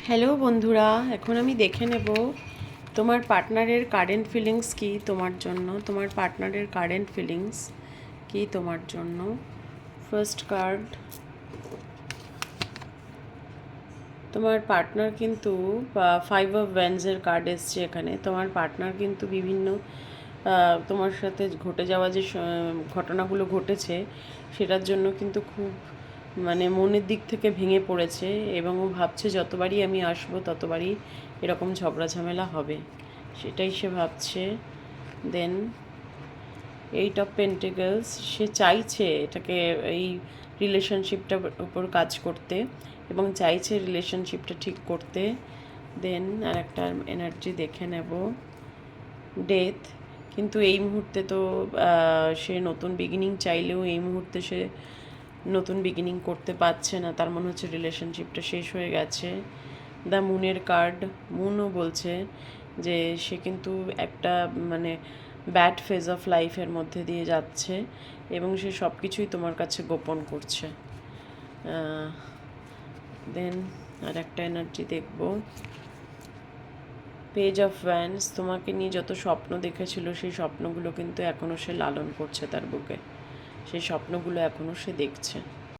Hello বন্ধুরা, এখন আমি দেখে নেব তোমার পার্টনারের কারেন্ট ফিলিংস কি তোমার জন্য। তোমার পার্টনারের কারেন্ট ফিলিংস কি তোমার জন্য। ফার্স্ট কার্ড, তোমার পার্টনার কিন্তু 5 অফ ওয়ান্ডসের কার্ড এসছে এখানে। তোমার পার্টনার কিন্তু বিভিন্ন তোমার সাথে ঘটে যাওয়া যে ঘটনাগুলো ঘটেছে সেটার জন্য কিন্তু খুব মনের দিক থেকে ভেঙে পড়েছে এবং ও ভাবছে যতবারই আমি আসবো ততবারই এরকম ঝগড়া ঝামেলা হবে, সেটাই সে ভাবছে। দেন 8 অফ পেন্টিকলস, সে চাইছে এটাকে, এই রিলেশনশিপটার উপর কাজ করতে এবং চাইছে রিলেশনশিপটা ঠিক করতে। দেন আর একটা এনার্জি দেখে নেব, ডেথ। কিন্তু এই মুহূর্তে তো সে নতুন বিগিনিং চাইলেও এই মুহূর্তে সে নতুন বিগিনিং করতে পারছে না, তার মনে হচ্ছে রিলেশনশিপটা শেষ হয়ে গেছে। দ্য মুনের কার্ড, মুনও বলছে যে সে কিন্তু একটা ব্যাড ফেজ অফ লাইফের মধ্যে দিয়ে যাচ্ছে এবং সে সব কিছুই তোমার কাছে গোপন করছে। দেন আর একটা এনার্জি দেখব, পেজ অফ ওয়ান্ডস। তোমাকে নিয়ে যত স্বপ্ন দেখেছিল সেই স্বপ্নগুলো কিন্তু এখনও সে লালন করছে তার বুকে, সেই স্বপ্নগুলো এখনও সে দেখছে।